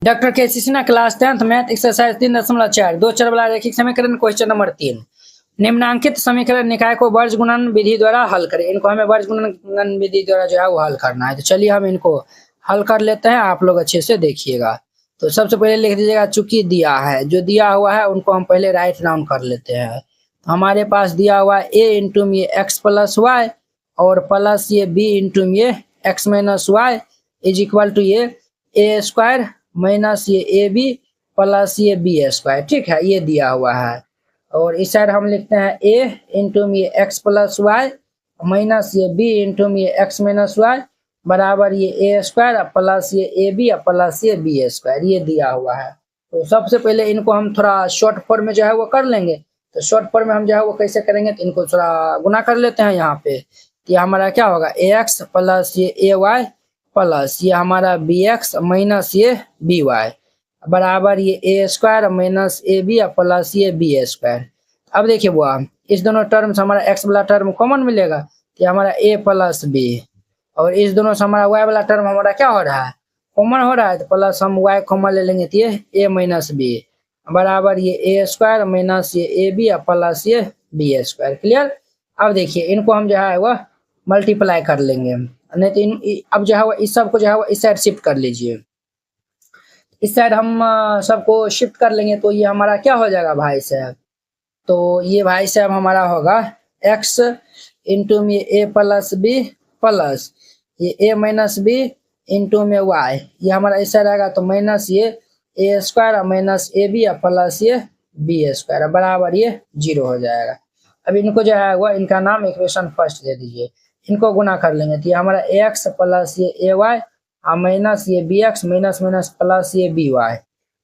Doctor के Sinha class 10th math exercise 3.4 दो चर वाला रैखिक समीकरण क्वेश्चन नंबर 3। निम्नांकित समीकरण निकाय को वर्ज गुणन विधि द्वारा हल करें। इनको हमें वर्ज गुणन विधि द्वारा जो है वो हल करना है। तो चलिए हम इनको हल कर लेते हैं, आप लोग अच्छे से देखिएगा। तो सबसे पहले लिख दीजिएगा चूंकि दिया है, जो दिया हुआ है उनको हम पहले राइट डाउन कर लेते हैं। तो हमारे पास दिया हुआ है a इंटू में एक्स प्लस वाई और प्लस ये b इंटू में X minus Y is equal to ये ए स्क्वायर माइनस ये ए बी प्लस ये बी स्क्वायर। ठीक है, ये दिया हुआ है। और इस साइड हम लिखते हैं a इंटू में एक्स प्लस वाई माइनस ये b इंटू में एक्स माइनस वाई बराबर ये ए स्क्वायर प्लस ये ए बी प्लस ये बी स्क्वायर, ये दिया हुआ है। तो सबसे पहले इनको हम थोड़ा शॉर्ट फॉर्म में जो है वो कर लेंगे। तो शॉर्ट फॉर्म में हम जो है वो कैसे करेंगे, तो इनको थोड़ा गुना कर लेते हैं यहाँ पे। तो ये हमारा क्या होगा ए एक्स प्लस ये ए वाई प्लस ये हमारा बी एक्स माइनस ये बी वाई बराबर ये A square minus A B plus ये बी स्क्वायर। अब देखिए वो इस दोनों टर्म से हमारा एक्स वाला टर्म कॉमन मिलेगा, तो हमारा ए प्लस बी, और इस दोनों से हमारा वाई वाला टर्म हमारा क्या हो रहा है, कॉमन हो रहा है। तो प्लस हम वाई कॉमन ले लेंगे, तो ये ए माइनस बी बराबर ये ए स्क्वायर माइनस ये ए बी प्लस ये बी स्क्वायर। क्लियर। अब देखिए इनको हम जो है वह मल्टीप्लाई कर लेंगे, नहीं तो अब जो है वो इस सब को जो है वो इस साइड शिफ्ट कर लीजिए। इस साइड हम सबको शिफ्ट कर लेंगे तो ये हमारा क्या हो जाएगा भाई साहब, तो ये भाई साहब हमारा होगा x इंटू में ए प्लस बी प्लस ये ए माइनस बी इंटू में y, ये हमारा इस साइड आएगा तो माइनस ये A square minus A B plus ये बी स्क्वायर बराबर ये 0 हो जाएगा। अब इनको जो है वो इनका नाम इक्वेशन फर्स्ट दे दीजिए। इनको गुना कर लेंगे तो ये हमारा ए एक्स प्लस ये ए वाई माइनस ये B X minus minus plus ये B Y,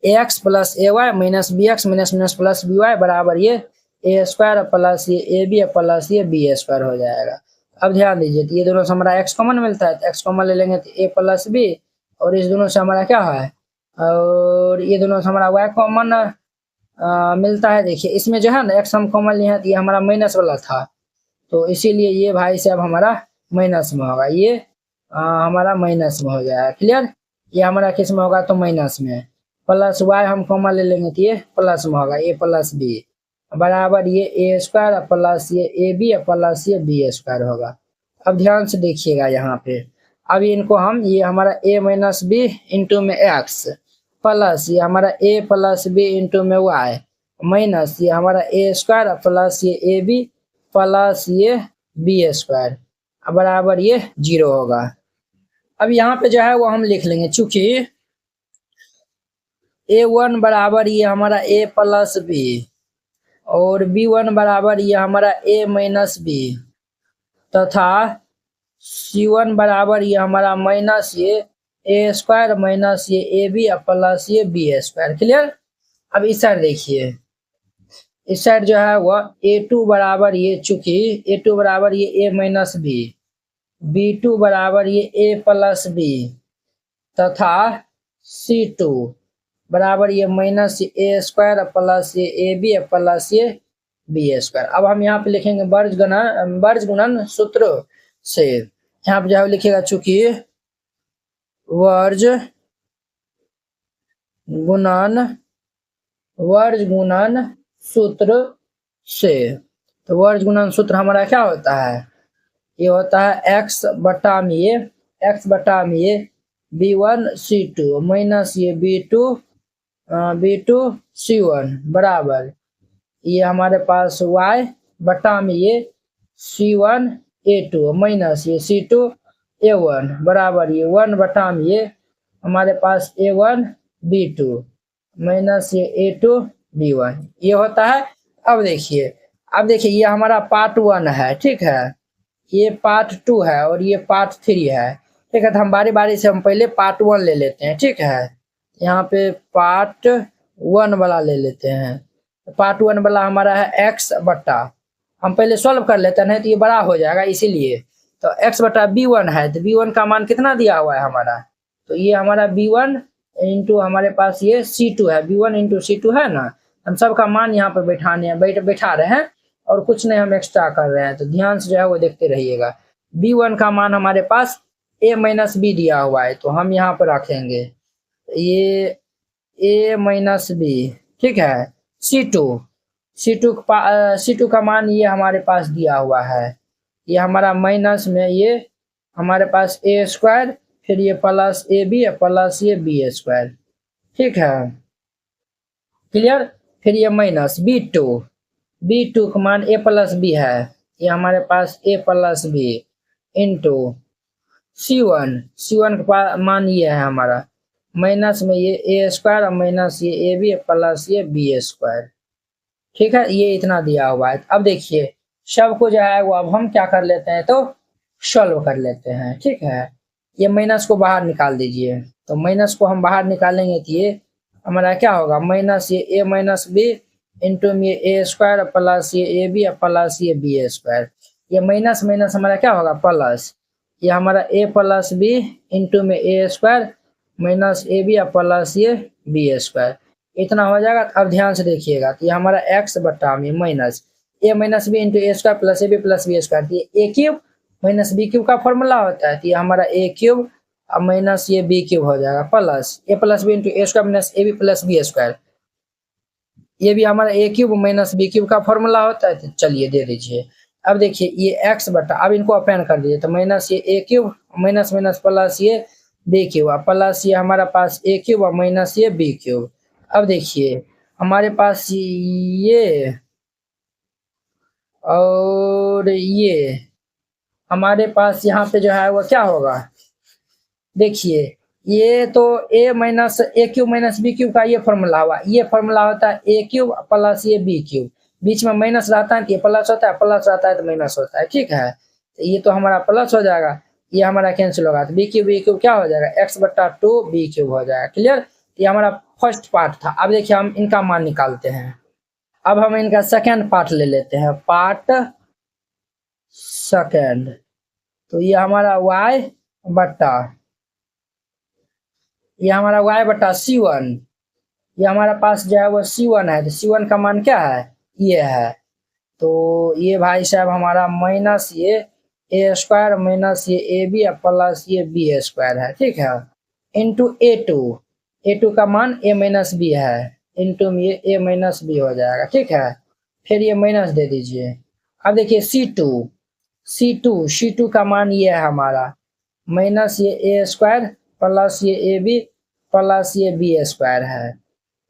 A X plus A Y minus B X minus minus plus B Y बराबर ये ए स्क्वायर प्लस ये ए बी प्लस ये B square हो जाएगा। अब ध्यान दीजिए, तो ये दोनों से हमारा एक्स कॉमन मिलता है, तो एक्स कॉमन ले लेंगे तो ए प्लस बी, और इस दोनों से हमारा क्या है, और ये दोनों से हमारा वाई कॉमन मिलता है। देखिए इसमें जो है ना एक्स हम कॉमन लिए हैं, तो ये हमारा माइनस वाला था, तो इसीलिए ये भाई साहब हमारा माइनस में होगा, ये हमारा माइनस में हो जाएगा। क्लियर। ये हमारा किस में होगा, तो माइनस में, प्लस वाई हम कॉमन ले लेंगे तो ये प्लस में होगा ए प्लस बी बराबर ये ए स्क्वायर प्लस ये ए बी प्लस ये बी स्क्वायर होगा। अब ध्यान से देखिएगा यहाँ पे, अब इनको हम ये हमारा ए माइनस बी इंटू में एक्स प्लस ये हमारा ए प्लस बी इंटू में वाई माइनस ये हमारा ए स्क्वायर प्लस ये ए बी प्लस ये बी स्क्वायर बराबर ये 0 होगा। अब यहाँ पे जो है वो हम लिख लेंगे, चूंकि a1 बराबर ये हमारा a प्लस बी और b1 बराबर ये हमारा a माइनस बी तथा c1 बराबर ये हमारा माइनस ये a स्क्वायर माइनस ये ए बी प्लस ये बी स्क्वायर। क्लियर। अब इस साइड देखिए, इस साइड जो है वह a2 बराबर ये, चूंकि a2 बराबर ये a माइनस बी, b2 बराबर ये a प्लस बी तथा c2 बराबर ये माइनस ए स्क्वायर प्लस ये ए बी प्लस ये बी स्क्वायर। अब हम यहाँ पे लिखेंगे वर्ज गुणन सूत्र से। यहाँ पे जो है लिखिएगा चूंकि वर्ज गुणन सूत्र से, तो वर्ज गुणन सूत्र हमारा क्या होता है, ये होता है एक्स बटा में ये b1 c2 माइनस ये b2 c1 बराबर ये हमारे पास y बटा में ये c1 a2 माइनस ये c2 a1 बराबर ये 1 बटा में ये हमारे पास a1 b2 माइनस ये a2 b1, ये होता है। अब देखिए ये हमारा पार्ट 1 है, ठीक है, ये पार्ट 2 है और ये पार्ट 3 है। ठीक है, तो हम बारी बारी से हम पहले पार्ट 1 ले लेते हैं। ठीक है, यहाँ पे पार्ट 1 वाला ले लेते हैं। पार्ट 1 वाला हमारा है एक्स बटा, हम पहले सॉल्व कर लेते हैं तो ये बड़ा हो जाएगा, इसीलिए तो एक्स बटा b1 है, तो b1 का मान कितना दिया हुआ है हमारा, तो ये हमारा b1 इंटू हमारे पास ये c2 है, b1 इंटू c2 है ना। हम सबका मान यहाँ पर बैठा रहे हैं और कुछ नहीं हम एक्स्ट्रा कर रहे हैं, तो ध्यान से जो है वो देखते रहिएगा। b1 का मान हमारे पास a माइनस बी दिया हुआ है, तो हम यहाँ पर रखेंगे ये ए माइनस बी, ठीक है। सी टू का मान ये हमारे पास दिया हुआ है, ये हमारा माइनस में ये हमारे पास ए स्क्वायर, फिर ये प्लस ए बी प्लस ये बी स्क्वायर, ठीक है, क्लियर। फिर ये माइनस बी टू का मान ए प्लस बी है, ये हमारे पास ए प्लस बी इंटू सी वन का मान ये है हमारा माइनस में ये ए स्क्वायर और माइनस ये ए बी प्लस ये बी स्क्वायर, ठीक है। ये इतना दिया हुआ है। अब देखिए सब को जो है वो अब हम क्या कर लेते हैं, तो सॉल्व कर लेते हैं, ठीक है। ये माइनस को बाहर निकाल दीजिए, तो माइनस को हम बाहर निकालेंगे तो ये हमारा क्या होगा, माइनस ये ए माइनस बी इंटू में ए स्क्वायर प्लस ये ए बी प्लस ये बी स्क्वायर, ये माइनस माइनस हमारा क्या होगा प्लस, ये हमारा ए प्लस बी इंटू में A square minus A B plus ये बी स्क्वायर, इतना हो जाएगा। अब ध्यान से देखिएगा, तो ये हमारा एक्स बटा में minus A minus B into A square plus A B plus B square, ये A cube minus B cube का फॉर्मूला होता है, तो ये हमारा ए क्यूब और माइनस ये बी क्यूब हो जाएगा plus A plus B into A square minus A B plus B square, ये भी हमारा A cube minus B cube का फॉर्मूला होता है, तो चलिए दे दीजिए। अब देखिए ये एक्स बटा, अब इनको अपेंड कर दीजिए, तो माइनस ये A cube minus minus plus ये बी क्यूब प्लस ये हमारा पास ए क्यूब और माइनस ये बी क्यूब। अब देखिए हमारे पास ये और ये हमारे पास यहाँ पे जो है वो क्या होगा, देखिए ये तो ए minus A cube minus B cube का ये फॉर्मूला हुआ, ये फॉर्मूला होता है ए क्यूब प्लस ये बी क्यूब, बीच में माइनस रहता है तो ये प्लस होता है, प्लस रहता है तो माइनस होता है, ठीक है। तो ये तो हमारा प्लस हो जाएगा, ये हमारा कैंसिल होगा, तो बी क्यूब क्या हो जाएगा, एक्स बटा टू बी क्यूब हो जाएगा, क्लियर। ये हमारा फर्स्ट पार्ट था। अब देखिए हम इनका मान निकालते हैं। अब हम इनका सेकेंड पार्ट ले लेते हैं, पार्ट सेकेंड, तो ये हमारा y बटा, ये हमारा y बटा C1, ये हमारा पास जो है वो C1 है, तो C1 का मान क्या है, ये है, तो ये भाई साहब हमारा माइनस ये ए स्क्वायर माइनस ये ए बी प्लस ये बी स्क्वायर है, ठीक है, इंटू ए टू का मान ए माइनस बी है इंटू ये ए माइनस बी हो जाएगा, ठीक है। फिर ये माइनस दे दीजिए। अब देखिए सी टू का मान ये है हमारा माइनस ये ए स्क्वायर प्लस ये ए बी प्लस ये बी स्क्वायर है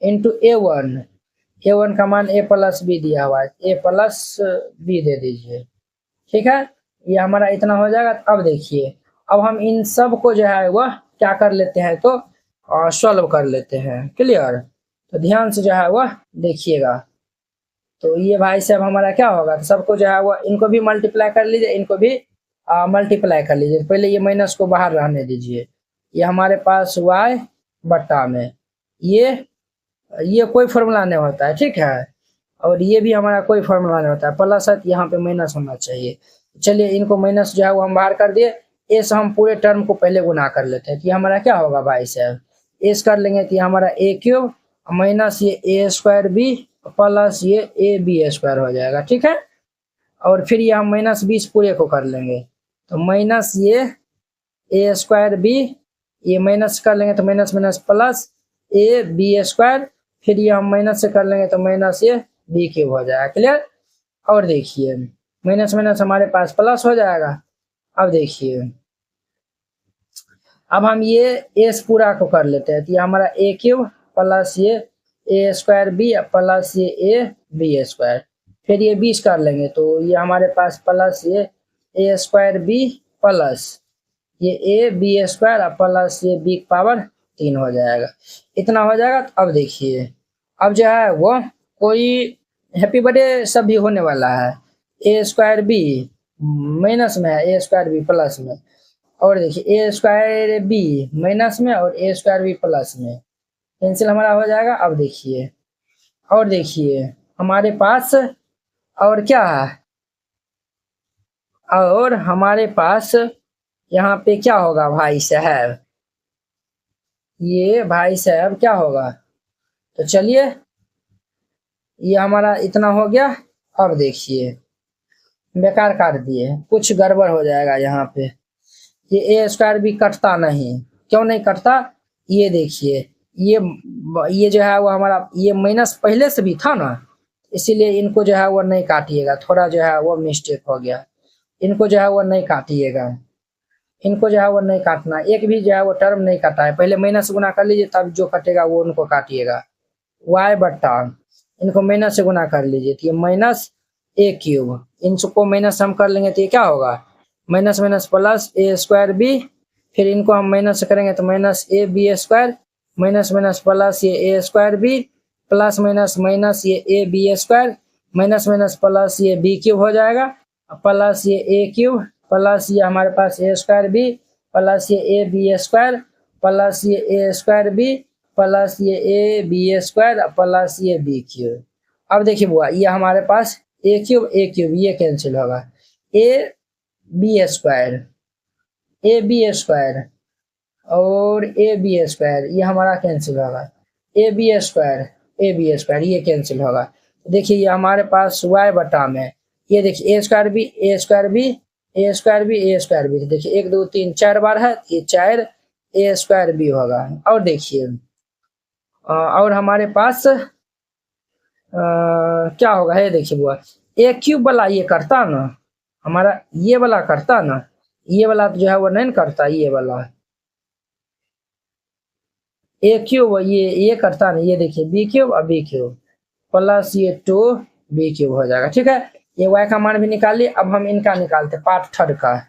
इंटू ए वन का मान ए प्लस बी दिया हुआ है, ए प्लस बी दे दीजिए, ठीक है। ये हमारा इतना हो जाएगा। अब देखिए अब हम इन सब को जो है वह क्या कर लेते हैं, तो सॉल्व कर लेते हैं, क्लियर। तो ध्यान से जो है वह देखिएगा, तो ये भाई साहब हमारा क्या होगा, तो सबको जो है वो इनको भी मल्टीप्लाई कर लीजिए, इनको भी मल्टीप्लाई कर लीजिए। पहले ये माइनस को बाहर रहने दीजिए, ये हमारे पास y बट्टा में ये कोई फॉर्मूला नहीं होता है, ठीक है, और ये भी हमारा कोई फॉर्मूला नहीं होता है, प्लस है यहाँ पे माइनस होना चाहिए। चलिए इनको माइनस जो है वो हम बाहर कर दिए, ए से हम पूरे टर्म को पहले गुना कर लेते हैं, तो ये हमारा क्या होगा भाई साहब, एस कर लेंगे तो ये हमारा ए क्यूब माइनस ये ए स्क्वायर बी प्लस ये ए बी स्क्वायर हो जाएगा, ठीक है। और फिर ये हम माइनस 20 पूरे को कर लेंगे, तो माइनस ये ए स्क्वायर बी, ये माइनस कर लेंगे तो minus minus plus A B square, फिर ये हम माइनस से कर लेंगे तो माइनस ये बी क्यूब हो जाएगा, क्लियर। और देखिए माइनस माइनस हमारे पास प्लस हो जाएगा। अब देखिए अब हम ये एस पूरा को कर लेते हैं, तो ये हमारा ए क्यूब प्लस ये ए स्क्वायर बी प्लस ये ए बी स्क्वायर, फिर ये 20 कर लेंगे तो ये हमारे पास प्लस ये ए स्क्वायर बी प्लस ये ए बी स्क्वायर प्लस ये बी पावर 3 हो जाएगा, इतना हो जाएगा। तो अब देखिए अब जो है वो कोई हैप्पी बर्थडे सब भी होने वाला है, ए स्क्वायर बी माइनस में है, ए स्क्वायर बी प्लस में, और देखिए ए स्क्वायर बी माइनस में और ए स्क्वायर बी प्लस में, कैंसिल हमारा हो जाएगा। अब देखिए और देखिए हमारे पास और क्या है, और हमारे पास यहाँ पे क्या होगा भाई साहब, ये भाई साहब क्या होगा, तो चलिए ये हमारा इतना हो गया। अब देखिए बेकार काट दिए, कुछ गड़बड़ हो जाएगा यहाँ पे, ये ए स्क्वायर भी कटता नहीं, क्यों नहीं कटता, ये देखिए ये जो है वो हमारा ये माइनस पहले से भी था ना, इसीलिए इनको जो है वो नहीं काटिएगा, थोड़ा जो है वो मिस्टेक हो गया। इनको जो है वो नहीं काटिएगा, इनको जो है वो नहीं काटना, एक भी जो है वो टर्म नहीं काटा है। पहले माइनस गुना कर लीजिए, तब जो कटेगा वो उनको काटिएगा। y बट्टा इनको माइनस से गुना कर लीजिए, तो ये माइनस ए क्यूब, इनको माइनस हम कर लेंगे तो ये क्या होगा, minus minus plus A square B, फिर इनको हम माइनस से करेंगे तो minus A B square, minus minus plus ये A square B, plus minus minus ये A B square, minus minus plus ये बी क्यूब हो जाएगा, प्लस ये ए क्यूब, प्लस ये हमारे पास ए स्क्वायर बी, प्लस ये ए बी स्क्वायर, प्लस ये ए स्क्वायर बी, प्लस ये ए बी स्क्वायर, प्लस ये बी क्यूब। अब देखिए बुआ, ये हमारे पास ए क्यूब ये कैंसिल होगा, ए बी स्क्वायर और ए बी स्क्वायर ये हमारा कैंसिल होगा, ए बी स्क्वायर ये कैंसिल होगा। देखिए ये हमारे पास y बटा में, ये देखिए ए स्क्वायर बी देखिए 1 2 3 4 बार है, ये 4 ए स्क्वायर बी होगा। और देखिए और हमारे पास क्या होगा, ये देखिए बुआ, ए क्यूब वाला ये करता ना, हमारा ये वाला करता ना, ये वाला जो है वो नहीं करता, ये वाला ए क्यूब ये करता नहीं, ये देखिए बी क्यूब और बी क्यूब प्लस ये 2 बी क्यूब हो जाएगा। ठीक है, ये y का मान भी निकाल लिए। अब हम इनका निकालते पार्ट थर्ड का,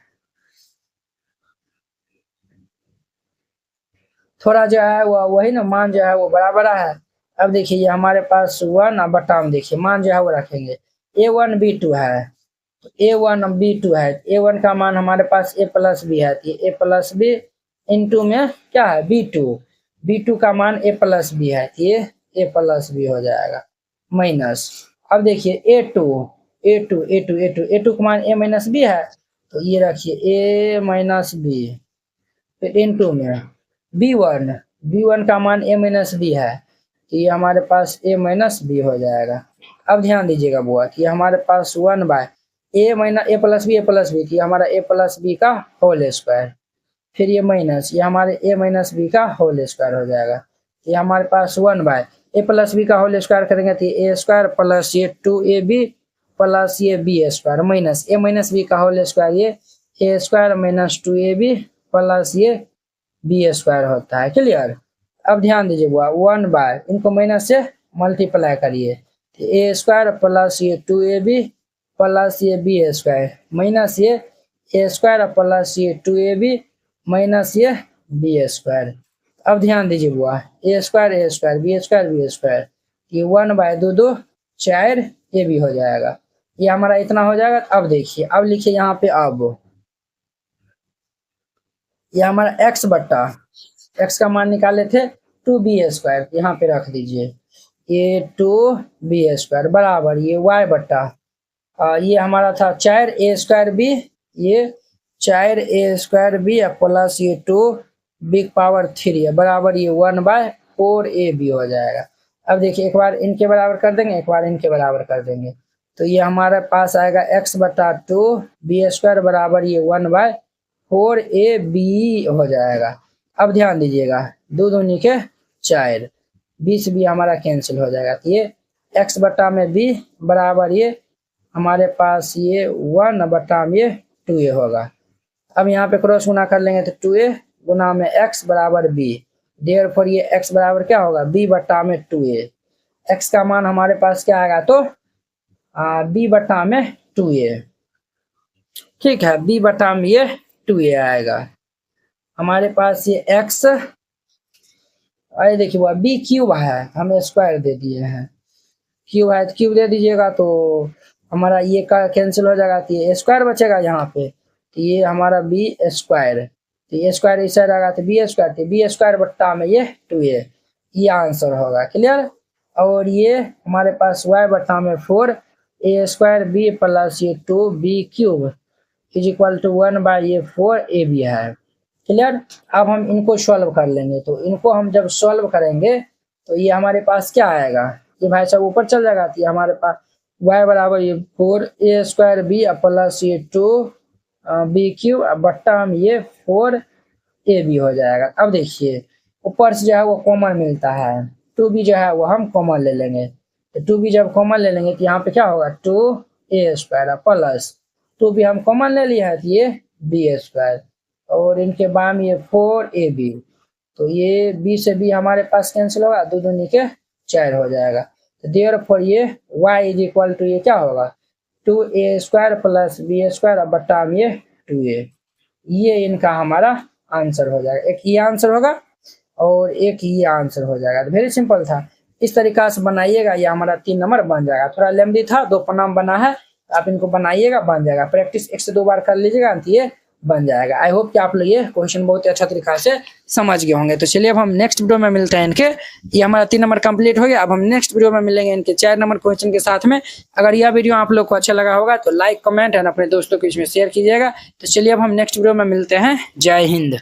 थोड़ा जो है वो वही ना मान जो है वो बराबर है। अब देखिए ये हमारे पास 1 बटा में देखिए मान जो है वो रखेंगे, a1 b2 है, a1 b2 है, a1 का मान हमारे पास a प्लस बी है, a प्लस बी इंटू में क्या है b2 का मान a प्लस बी है, ये a प्लस बी हो जाएगा माइनस। अब देखिए a2 का मान a माइनस बी है, तो ये रखिए a माइनस बी, फिर इंटू में b1 का मान a माइनस बी है, तो ये हमारे पास a माइनस बी हो जाएगा। अब ध्यान दीजिएगा बुआ कि हमारे पास 1 बाय a प्लस बी, तो हमारा a प्लस बी का होल स्क्वायर, फिर ये माइनस, ये हमारे a माइनस बी का होल स्क्वायर हो जाएगा। ये हमारे पास 1 बाय a प्लस बी का होल स्क्वायर करेंगे तो ये a स्क्वायर प्लस ये 2ab प्लस ये b square minus a minus B का होल स्क्वायर, ये a square minus 2ab plus ये b स्क्वायर होता है। क्लियर। अब ध्यान दीजिए बुआ, 1 बाय इनको माइनस से मल्टीप्लाई करिए, तो a स्क्वायर प्लस ये 2ab प्लस ये b स्क्वायर माइनस ये a स्क्वायर प्लस ये 2ab माइनस ये बी स्क्वायर। अब ध्यान दीजिए बुआ, ए स्क्वायर बी स्क्वायर, ये 1 बाय 2 4 ए बी हो जाएगा, ये हमारा इतना हो जाएगा। अब देखिए, अब लिखिए यहाँ पे, अब ये हमारा x बट्टा x का मान निकाले थे 2b स्क्वायर, यहाँ पे रख दीजिए, ये 2b स्क्वायर बराबर ये y बट्टा ये हमारा था 4a स्क्वायर बी, ये 4a स्क्वायर बी प्लस ये 2 बिग पावर 3 है बराबर ये 1 बाय 4ab हो जाएगा। अब देखिए एक बार इनके बराबर कर देंगे, एक बार इनके बराबर कर देंगे, तो ये हमारे पास आएगा x बटा 2b स्क्वायर बराबर ये 1 बाय 4ab हो जाएगा। अब ध्यान दीजिएगा, 2 दूनी के 4, 20 भी हमारा कैंसिल हो जाएगा, तो ये x बटा में b बराबर ये हमारे पास ये 1 बटा में ये 2a होगा। अब यहाँ पे क्रॉस गुना कर लेंगे तो 2a गुना में x बराबर b, देयरफॉर ये x बराबर क्या होगा, b बटा में 2a। x का मान हमारे पास क्या आएगा, तो b बटा में 2a। ठीक है, b बटा में ये 2a आएगा हमारे पास। ये x अरे देखिए वो b क्यूब है, हमें स्क्वायर दे दिए हैं, क्यूब है तो क्यूब दे दीजिएगा, तो हमारा ये का कैंसिल हो जाएगा, तो ये स्क्वायर बचेगा यहाँ पे, तो ये हमारा बी स्क्वायर, तो ये स्क्वायर इस साइड आएगा तो बी स्क्वायर, तो बी स्क्वायर बट्टा में ये 2a, ये आंसर होगा। क्लियर। और ये हमारे पास y बट्टा में 4a स्क्वायर बी प्लस ये 2b cube is equal to 1 by ये 4ab है। क्लियर। अब हम इनको सॉल्व कर लेंगे, तो इनको हम जब सॉल्व करेंगे तो ये हमारे पास क्या आएगा, ये भाई साहब ऊपर चल जाएगा, तो ये हमारे पास y बराबर ये 4a स्क्वायर बी प्लस ये 2b क्यूब बट्टा में ये 4ab हो जाएगा। अब देखिए ऊपर से जो है वो कॉमन मिलता है, 2b जो है वो हम कॉमन ले लेंगे। तो 2b जब कॉमन ले लेंगे तो यहाँ पे क्या होगा 2a² प्लस 2b हम कॉमन ले लिया है तो ये b², और इनके बाद ये 4ab, तो ये b से b हमारे पास कैंसिल होगा, 2 दूनी के 4 हो जाएगा। तो देयरफॉर ये y इज इक्वल टू ये क्या होगा 2a² प्लस b² बट्टा में ये 2a, ये इनका हमारा आंसर हो जाएगा। एक ये आंसर होगा और एक ये आंसर हो जाएगा। तो वेरी सिंपल था, इस तरीका से बनाइएगा, ये हमारा 3 नंबर बन जाएगा। थोड़ा लेंथी था, 2 पन्ना बना है, आप इनको बनाइएगा बन जाएगा। प्रैक्टिस 1 से 2 बार कर लीजिएगा तो ये बन जाएगा। आई होप कि आप लोग ये क्वेश्चन बहुत ही अच्छा तरीका से समझ गए होंगे। तो चलिए अब हम नेक्स्ट वीडियो में मिलते हैं इनके, ये हमारा 3 नंबर कंप्लीट हो गया। अब हम नेक्स्ट वीडियो में मिलेंगे इनके 4 नंबर क्वेश्चन के साथ में। अगर यह वीडियो आप लोग को अच्छा लगा होगा तो लाइक कमेंट एंड अपने दोस्तों के इसमें शेयर कीजिएगा। तो चलिए अब हम नेक्स्ट वीडियो में मिलते हैं। जय Hind.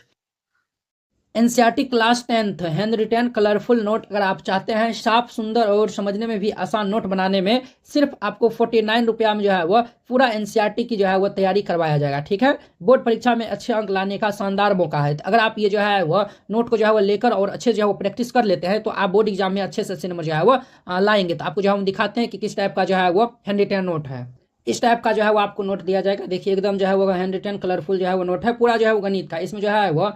NCERT class 10th hand retain colourful note अगर आप चाहते हैं साफ सुंदर और समझने में भी आसान नोट बनाने में, सिर्फ आपको 49 रुपया में जो है वो पूरा एनसीईआरटी की जो है वो तैयारी करवाया जाएगा। ठीक है, बोर्ड परीक्षा में अच्छे अंक लाने का शानदार मौका है। तो अगर आप ये जो है वो नोट को जो है वो लेकर और अच्छे जो है वो प्रैक्टिस कर लेते हैं तो आप बोर्ड एग्जाम में अच्छे से अच्छे नंबर जो है वो लाएंगे। तो आपको जो है हम दिखाते हैं कि किस टाइप का जो है वो हैंड रिटेन नोट है। इस टाइप का जो है वो आपको नोट दिया जाएगा। देखिए एकदम जो है वो हैंड रिटेन कलरफुल जो है वो नोट है, पूरा जो है वो गणित का। इसमें जो है वो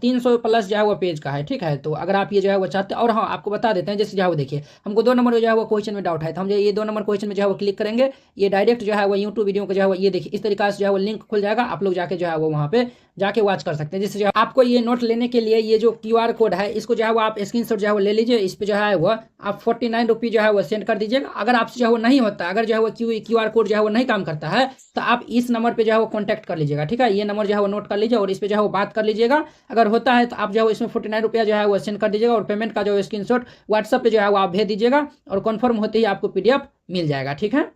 300 प्लस जो है वो पेज का है। ठीक है, तो अगर आप ये जो है वो चाहते हैं, और हाँ आपको बता देते हैं, जैसे जो है वो देखिए हमको 2 नंबर जो है वो क्वेश्चन में डाउट है तो हम जो ये 2 नंबर क्वेश्चन में जो है वो क्लिक करेंगे, ये डायरेक्ट जो है वो यूट्यूब वीडियो को जो है वो ये देखिए इस तरीका से जो है वो लिंक खुल जाएगा। आप लोग जाके जो है वो वहाँ पे जाके वॉच कर सकते हैं। जैसे जो है आपको ये नोट लेने के लिए ये जो QR कोड है इसको जो है वो आप स्क्रीनशॉट जो है वो ले लीजिए। इस पे जो है वो आप 49 रुपये जो है वो सेंड कर दीजिएगा। अगर आपसे जो है वो नहीं होता, अगर जो है वो QR कोड जो है वो नहीं काम करता है तो आप इस नंबर पे जो है वो कॉन्टैक्ट कर लीजिएगा। ठीक है, ये नंबर जो है वो नोट कर लीजिए और इस पे जो है वो बात कर लीजिएगा। अगर होता है तो आप जो है इसमें 49 रुपया जो है वो सेंड कर दीजिएगा और पेमेंट का जो स्क्रीनशॉट व्हाट्सएप पे जो है वो आप भेज दीजिएगा और कन्फर्म होते ही आपको PDF मिल जाएगा। ठीक है।